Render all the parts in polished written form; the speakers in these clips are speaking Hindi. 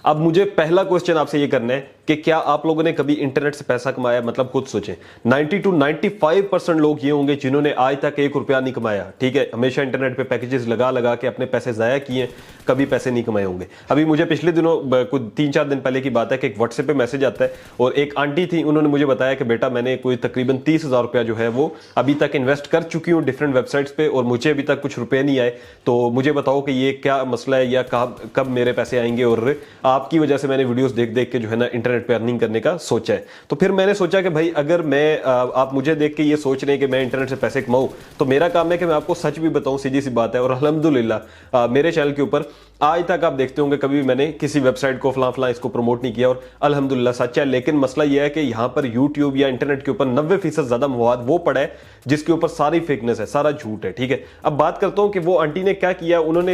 अब मुझे पहला क्वेश्चन आपसे ये करना है कि क्या आप लोगों ने कभी इंटरनेट से पैसा कमाया? मतलब खुद सोचें, 90 to 95% लोग ये होंगे जिन्होंने आज तक 1 रुपया नहीं कमाया। ठीक है, हमेशा इंटरनेट पे पैकेजेस लगा लगा के अपने पैसे जाया किए, कभी पैसे नहीं कमाए होंगे। अभी मुझे पिछले दिनों कुछ 3-4 दिन पहले की बात है कि एक व्हाट्सएप पे मैसेज आता है और एक आंटी थी, उन्होंने मुझे बताया कि बेटा मैंने कोई तकरीबन 30,000 रुपया जो है वो अभी तक इन्वेस्ट कर चुकी हूँ डिफरेंट वेबसाइट्स पे और मुझे अभी तक कुछ रुपए नहीं आए, तो मुझे बताओ कि ये क्या मसला है या कब मेरे पैसे आएंगे, और आपकी वजह से मैंने वीडियोस देख देख के जो है ना इंटरनेट पे अर्निंग करने का सोचा है। तो फिर मैंने सोचा कि भाई अगर मैं आप मुझे देख के ये सोच रहे हैं कि मैं इंटरनेट से पैसे कमाऊं, तो मेरा काम है कि मैं आपको सच भी बताऊं, सीधी सी बात है। और अल्हम्दुलिल्लाह मेरे चैनल के ऊपर आज तक आप देखते होंगे कभी मैंने किसी वेबसाइट को फलां इसको प्रमोट नहीं किया, और अल्हम्दुलिल्लाह सच है। लेकिन मसला यह है कि यहां पर यूट्यूब या इंटरनेट के ऊपर 90% ज्यादा मवाद वो पड़ा है जिसके ऊपर सारी फेकनेस है, सारा झूठ है। ठीक है, अब बात करता हूं कि वो आंटी ने क्या किया। उन्होंने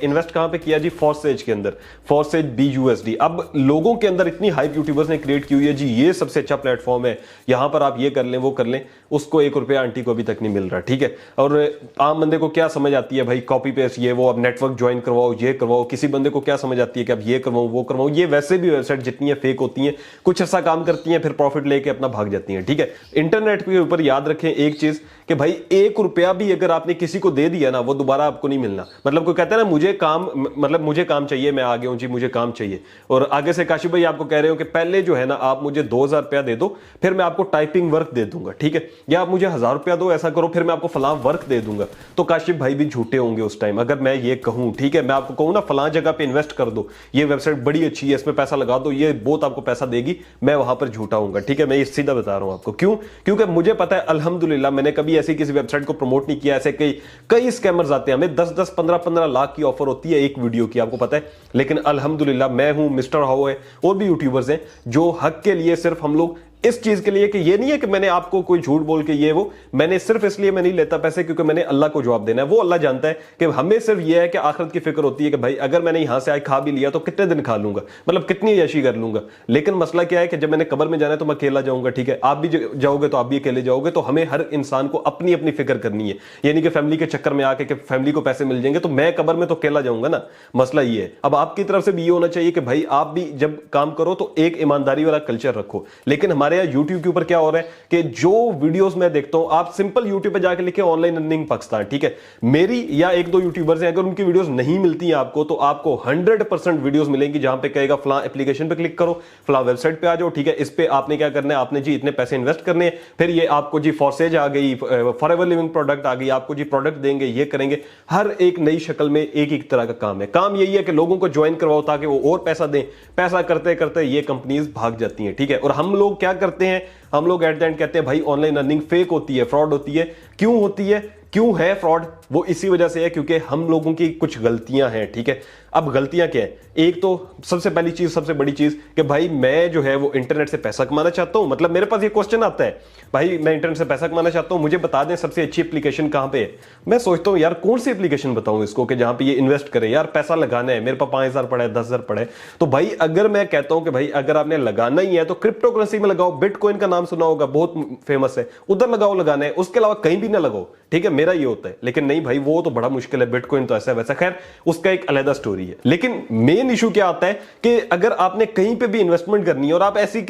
इन्वेस्ट कहां पे किया जी? फॉरसेज के अंदर, फॉरसेज BUSD। अब लोगों के अंदर इतनी हाइप यूट्यूबर्स ने क्रिएट की हुई है जी, ये सबसे अच्छा प्लेटफॉर्म है, यहां पर आप ये कर लें वो कर लें, उसको 1 रुपया आंटी को अभी तक नहीं मिल रहा। ठीक है, और आम बंदे को क्या समझ आती है भाई, कॉपी पेस्ट ये वो, अब नेटवर्क ज्वाइन करवाओ ये करवाओ। किसी बंदे को क्या समझ आती है कि अब ये करवाऊं वो करवाऊं। ये वैसे भी वेबसाइट जितनी है फेक होती है, कुछ ऐसा काम करती हैं फिर प्रॉफिट लेके अपना भाग जाती हैं। ठीक है, इंटरनेट के ऊपर याद रखें एक चीज कि भाई 1 रुपया भी अगर आपने किसी को दे दिया ना, वो दोबारा आपको नहीं मिलना। मतलब कोई कहता है ना मुझे काम चाहिए, मैं आ गया हूं जी, मुझे काम चाहिए, और आगे से काशिफ भाई आपको कह रहे हो कि पहले जो है ना आप मुझे 2,000 रुपया दे दो, फिर मैं आपको टाइपिंग वर्क दे दूंगा। ठीक है, या आप मुझे 1,000 रुपया दो, ऐसा करो, फिर मैं आपको फलां वर्क दे दूंगा। तो काशिफ भाई भी झूठे होंगे उस टाइम अगर मैं ये कहूं। ठीक है, मैं आपको कहूं ना फलां जगह पे इन्वेस्ट कर दो, ये वेबसाइट बड़ी अच्छी है, इसमें पैसा लगा दो, ये बहुत आपको पैसा देगी, मैं वहां पर झूठा हूंगा। ठीक है, मैं ये सीधा बता रहा हूं आपको। क्यों? क्योंकि मुझे पता है अल्हम्दुलिल्लाह मैंने कभी ऐसी किसी वेबसाइट को प्रमोट नहीं किया। ऐसे कई स्कैमर्स आते हैं, हमें 10-10 15-15 लाख की ऑफर होती है एक वीडियो की, आपको पता है। लेकिन अल्हम्दुलिल्लाह मैं हूं, मिस्टर हाउ है, और भी यूट्यूबर्स हैं जो हक के लिए सिर्फ हम लोग इस चीज के लिए कि ये नहीं है कि मैंने आपको कोई झूठ बोल के ये वो, मैंने सिर्फ इसलिए मैं नहीं लेता पैसे क्योंकि मैंने अल्लाह को जवाब देना है। वो अल्लाह जानता है कि हमें सिर्फ ये है कि आखिरत की फिक्र होती है कि भाई अगर मैंने यहां से आज खा भी लिया तो कितने दिन खा लूंगा, मतलब कितनी यशी कर लूंगा। लेकिन मसला क्या है कि जब मैंने कब्र में जाना है तो मैं अकेला जाऊंगा। ठीक है, आप भी जाओगे तो आप भी अकेले जाओगे। तो हमें हर इंसान को अपनी अपनी फिक्र करनी है, यानी कि फैमिली के चक्कर में आके कि फैमिली को पैसे मिल जाएंगे तो मैं कब्र में तो अकेला जाऊंगा ना। मसला ये है। अब आपकी तरफ से भी ये होना चाहिए कि भाई आप भी जब काम करो तो एक ईमानदारी वाला कल्चर रखो। लेकिन हमारे यहाँ यूट्यूब के ऊपर क्या हो रहा है कि जो वीडियोस मैं देखता हूं, आप सिंपल यूट्यूब पे जाके लिखे ऑनलाइन अर्निंग पाकिस्तान। ठीक है, मेरी या 1-2 यूट्यूबर्स हैं, अगर उनकी वीडियोस नहीं मिलती हैं आपको, तो आपको 100% वीडियोस मिलेंगी जहां पे कहेगा फलां एप्लीकेशन पे क्लिक करो, फलां वेबसाइट पे आ जाओ। ठीक है, इस पे आपने क्या करना है, आपने जी इतने पैसे इन्वेस्ट करने हैं, फिर ये आपको जी फॉरसेज आ गई, फॉरएवर लिविंग प्रोडक्ट आ गई, आपको जी प्रोडक्ट देंगे, ये करेंगे। हर एक नई शक्ल में एक तरह का काम है। काम यही है कि लोगों को ज्वाइन करवाओ ताकि वो और पैसा दें। पैसा करते करते ये कंपनीज भाग जाती हैं। ठीक है, और हम लोग क्या करते हैं, हम लोग एट द एंड कहते हैं भाई ऑनलाइन अर्निंग फेक होती है, फ्रॉड होती है। क्यों होती है, क्यों है फ्रॉड? वो इसी वजह से है क्योंकि हम लोगों की कुछ गलतियां हैं। ठीक है, अब गलतियां क्या है? एक तो सबसे पहली चीज, सबसे बड़ी चीज कि भाई मैं जो है वो इंटरनेट से पैसा कमाना चाहता हूं। मतलब मेरे पास ये क्वेश्चन आता है, भाई मैं इंटरनेट से पैसा कमाना चाहता हूं, मुझे बता दें सबसे अच्छी एप्लीकेशन कहां पे है। मैं सोचता हूं यार कौन सी एप्लीकेशन बताऊं इसको कि जहां पे ये इन्वेस्ट करे, यार पैसा लगाना है, मेरे पास 5,000 पड़ा है, 10,000 पड़ा है। तो भाई अगर मैं कहता हूं कि भाई अगर आपने लगाना ही है तो क्रिप्टो करेंसी में लगाओ। बिटकॉइन का नाम सुना होगा, बहुत फेमस है, उधर लगाओ, लगाना है, उसके अलावा कहीं भी ना लगाओ। ठीक है, मेरा ये होता है। लेकिन नहीं भाई वो तो बड़ा मुश्किल है, बिटकॉइन तो ऐसा वैसा, खैर उसका एक अलग स्टोरी है। लेकिन मेन इशू क्या आता है कि अगर आपने कहीं पे भी इन्वेस्टमेंट करनी है और आप ऐसी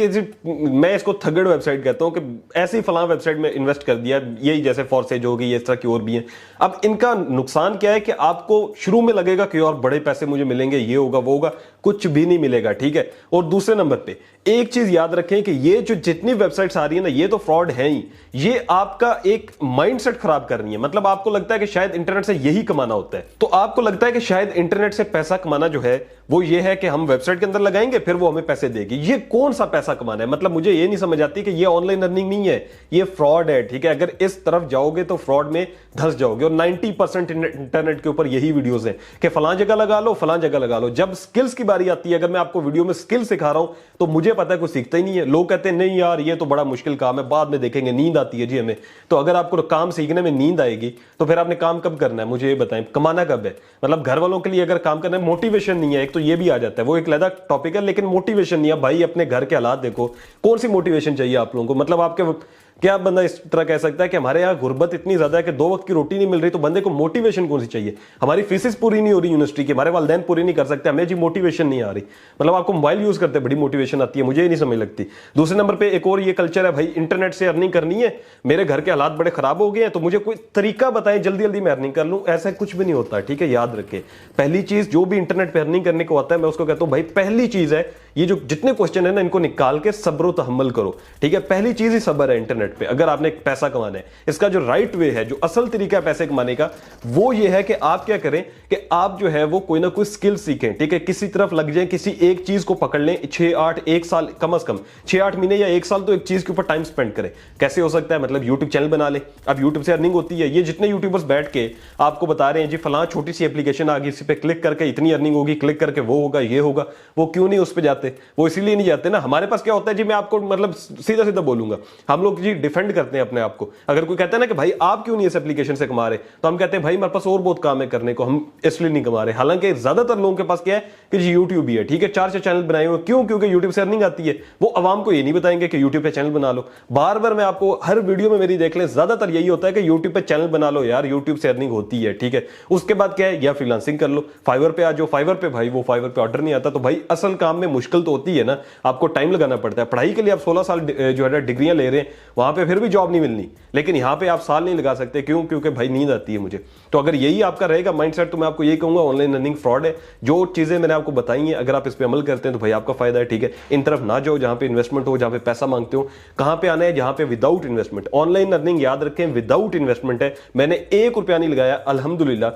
मैं इसको थगड़ वेबसाइट कहता हूं कि ऐसी फलां वेबसाइट में इन्वेस्ट कर दिया, यही जैसे फॉरसेज हो गई, इस तरह की और भी है। अब इनका नुकसान क्या है कि आपको शुरू में लगेगा कि और बड़े पैसे मुझे मिलेंगे, ये होगा वो होगा, कुछ भी नहीं मिलेगा। ठीक है, और दूसरे नंबर पे एक चीज याद रखें कि ये जो जितनी वेबसाइट्स आ रही है ना, ये तो फ्रॉड है ही, ये आपका एक माइंडसेट खराब कर रही है। मतलब आपको लगता है कि शायद इंटरनेट से यही कमाना होता है, तो आपको लगता है कि शायद इंटरनेट से पैसा कमाना जो है वो ये है कि हम वेबसाइट के अंदर लगाएंगे फिर वो हमें पैसे देगी। ये कौन सा पैसा कमाना है? मतलब मुझे ये नहीं समझ आती कि ये ऑनलाइन अर्निंग नहीं है, ये फ्रॉड है। ठीक है, अगर इस तरफ जाओगे तो फ्रॉड में धंस जाओगे। और 90% इंटरनेट के ऊपर यही वीडियोस हैं कि फलां जगह लगा लो, फलां जगह लगा लो। जब स्किल्स की बारी आती है, अगर मैं आपको वीडियो में स्किल सिखा रहा हूं तो मुझे पता है कोई सीखता ही नहीं है। लोग कहते हैं नहीं यार ये तो बड़ा मुश्किल काम है, बाद में देखेंगे, नींद आती है जी हमें। तो अगर आपको काम सीखने में नींद आएगी तो फिर आपने काम कब करना है? मुझे ये बताएं, कमाना कब है? मतलब घर वालों के लिए अगर काम करना है, मोटिवेशन नहीं है, एक तो ये भी आ जाता है, वो एक अलग टॉपिक है। लेकिन मोटिवेशन नहीं है भाई, अपने घर के हालात देखो, कौन सी मोटिवेशन चाहिए आप लोगों को? मतलब आपके क्या बंदा इस तरह कह सकता है कि हमारे यहाँ गुर्बत इतनी ज्यादा है कि 2 वक्त की रोटी नहीं मिल रही, तो बंदे को मोटिवेशन कौन सी चाहिए? हमारी फीसिस पूरी नहीं हो रही यूनिवर्सिटी की, हमारे वालिदैन पूरी नहीं कर सकते, हमें जी मोटिवेशन नहीं आ रही। मतलब आपको मोबाइल यूज करते बड़ी मोटिवेशन आती है, मुझे ही नहीं समझ लगती। दूसरे नंबर पे एक और ये कल्चर है भाई, इंटरनेट से अर्निंग करनी है, मेरे घर के हालात बड़े खराब हो गए हैं तो मुझे कोई तरीका बताएं जल्दी जल्दी मैं अर्निंग कर लूं। ऐसा कुछ भी नहीं होता, ठीक है, याद रखें। पहली चीज, जो भी इंटरनेट पे अर्निंग करने को आता है मैं उसको कहता हूं भाई पहली चीज है, ये जो जितने क्वेश्चन है ना इनको निकाल के सब्र तहम्मुल करो, ठीक है। पहली चीज ही सब्र है इंटरनेट पे, अगर आपने पैसा कमाना है। इसका जो राइट वे है, जो असल तरीका है पैसे कमाने का, वो ये है कि आप क्या करें कि आप जो है वो कोई ना कोई स्किल सीखें, ठीक है, किसी तरफ लग जाए, किसी एक चीज को पकड़ लें, 6-8 1 साल, कम से कम 6-8 महीने या 1 साल तो एक चीज के ऊपर टाइम स्पेंड करें। कैसे हो सकता है? मतलब यूट्यूब चैनल बना ले, अब यूट्यूब से अर्निंग होती है। ये जितने यूट्यूबर्स बैठ के आपको बता रहे हैं जी फलां छोटी सी एप्लीकेशन आ गई, इस पे क्लिक करके इतनी अर्निंग होगी, क्लिक करके वो होगा, ये होगा, वो क्यों नहीं उस पे जाते? वो इसीलिए नहीं जाते ना। हमारे पास क्या होता है जी, मैं आपको मतलब सीधा सीधा बोलूंगा, हम लोग जी डिफेंड करते हैं अपने आप को। अगर कोई कहता है ना कि भाई आप क्यों नहीं इस एप्लीकेशन से कमा रहे, तो हम कहते हैं भाई हमारे पास और बहुत काम है करने को, हम इसलिए नहीं कमा रहे। हालांकि ज्यादातर लोगों के पास क्या है कि जी यूट्यूब ही है, ठीक है, 4 चैनल बनाए हुए, क्यों? क्योंकि यूट्यूब से अर्निंग आती है। वो अवाम को ये नहीं बताएंगे कि यूट्यूब पे चैनल बना लो। बार बार मैं आपको हर वीडियो में मेरी देख लें, ज्यादातर यही होता है कि यूट्यूब पे चैनल बना लो यार, यूट्यूब से अर्निंग होती है, ठीक है। उसके बाद क्या है, या फ्रीलांसिंग कर लो, फाइवर पे आ जाओ, फाइवर पे भाई वो फाइवर पे ऑर्डर नहीं आता, तो भाई असल काम में मुश्किल तो होती है ना, आपको टाइम लगाना पड़ता है। पढ़ाई के लिए आप 16 साल जो है डिग्रियां ले रहे हैं, वहां पे फिर भी जॉब नहीं मिलनी, लेकिन यहां पे आप साल नहीं लगा सकते। क्यों? क्योंकि भाई नींद आती है मुझे। तो अगर यही आपका रहेगा माइंडसेट, तो मैं आपको यही कहूंगा ऑनलाइन अर्निंग फ्रॉड है। जो चीजें मैंने आपको बताई हैं, अगर आप इस पे अमल करते हैं तो भाई आपका फायदा है, ठीक है। इन तरफ ना जाओ जहां पे इन्वेस्टमेंट हो, जहां पे पैसा मांगते हो। कहां पे आना है? जहां पे विदाउट इन्वेस्टमेंट। ऑनलाइन अर्निंग याद रखें विदाउट इन्वेस्टमेंट है। मैंने 1 रुपया नहीं लगाया, अल्हम्दुलिल्लाह।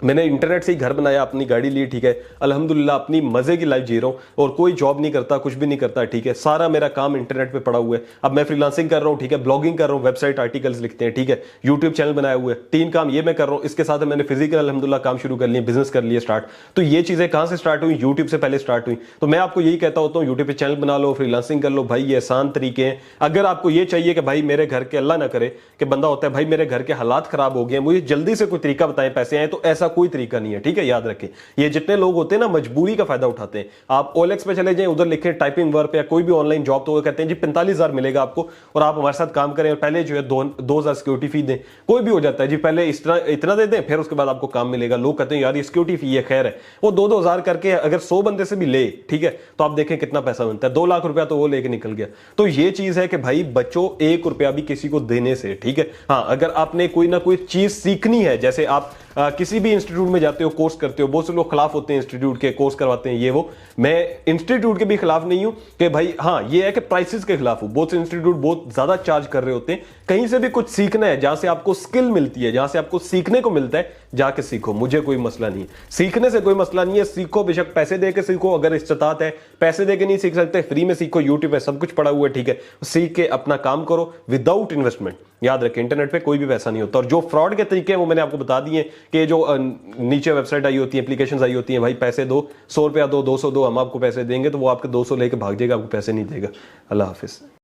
मैंने इंटरनेट से ही घर बनाया, अपनी गाड़ी ली, ठीक है, अल्हम्दुलिल्लाह अपनी मजे की लाइफ जी रहा हूं, और कोई जॉब नहीं करता, कुछ भी नहीं करता, ठीक है। सारा मेरा काम इंटरनेट पे पड़ा हुआ है। अब मैं फ्रीलांसिंग कर रहा हूं, ठीक है, ब्लॉगिंग कर रहा हूं, वेबसाइट आर्टिकल्स लिखते हैं, ठीक है, यूट्यूब चैनल बनाया हुआ है, 3 काम ये मैं कर रहा हूं। इसके साथ मैंने फिजिकल अल्हम्दुलिल्लाह काम शुरू कर लिए, बिजनेस कर लिए स्टार्ट। तो ये चीजें कहां से स्टार्ट हुई? यूट्यूब से पहले स्टार्ट हुई। तो मैं आपको यही कहता होता हूं, यूट्यूब पे चैनल बना लो, फ्रीलांसिंग कर लो, भाई ये आसान तरीके हैं। अगर आपको ये चाहिए कि भाई मेरे घर के, अल्लाह ना करे कि बंदा होता है भाई मेरे घर के हालात खराब हो गए, मुझे जल्दी से कोई तरीका बताएं पैसे आए, तो ऐसा कोई तरीका नहीं है, ठीक है, याद रखें। ये जितने लोग होते हैं ना मजबूरी का फायदा उठाते हैं। आप OLX पे चले जाएं, उधर लिखें टाइपिंग वर्क या कोई भी ऑनलाइन जॉब, तो वो कहते हैं जी 45,000 मिलेगा आपको, और आप हमारे साथ काम करें, और पहले जो है 2,000 सिक्योरिटी फी दें। कोई भी हो जाता है जी, पहले इतना दे दें, फिर उसके बाद आपको काम मिलेगा। लोग कहते हैं यार ये सिक्योरिटी फी है, खैर है। वो 2,000 करके अगर 100 बंदे से भी ले, ठीक है, तो आप देखें कितना पैसा बनता है, 2 लाख रुपया तो वो लेके निकल गया। तो ये चीज है कि भाई बच्चों 1 रुपया भी किसी को देने से, ठीक है। हाँ, अगर आपने कोई ना कोई चीज सीखनी है, जैसे आप किसी भी इंस्टीट्यूट में जाते हो, कोर्स करते हो, बहुत से लोग खिलाफ होते हैं इंस्टीट्यूट के, कोर्स करवाते हैं ये वो। मैं इंस्टीट्यूट के भी खिलाफ नहीं हूं कि भाई, हाँ ये है कि प्राइसेस के खिलाफ हूं। बहुत से इंस्टीट्यूट बहुत ज्यादा चार्ज कर रहे होते हैं। कहीं से भी कुछ सीखना है, जहां से आपको स्किल मिलती है, जहां से आपको सीखने को मिलता है, जाके सीखो, मुझे कोई मसला नहीं है, सीखने से कोई मसला नहीं है। सीखो, बेशक पैसे देके सीखो, अगर इस्तात है, पैसे देके नहीं सीख सकते, फ्री में सीखो, यूट्यूब पे सब कुछ पड़ा हुआ है, ठीक है। सीख के अपना काम करो विदाउट इन्वेस्टमेंट। याद रखें इंटरनेट पे कोई भी पैसा नहीं होता। और जो फ्रॉड के तरीके हैं वो मैंने आपको बता दिए कि जो नीचे वेबसाइट आई होती है, एप्लीकेशंस आई होती हैं, भाई पैसे दो, 100 रुपया दो, 200 दो, हम आपको पैसे देंगे, तो वो आपके 200 लेके भाग जाएगा, आपको पैसे नहीं देगा। अल्लाह हाफिज।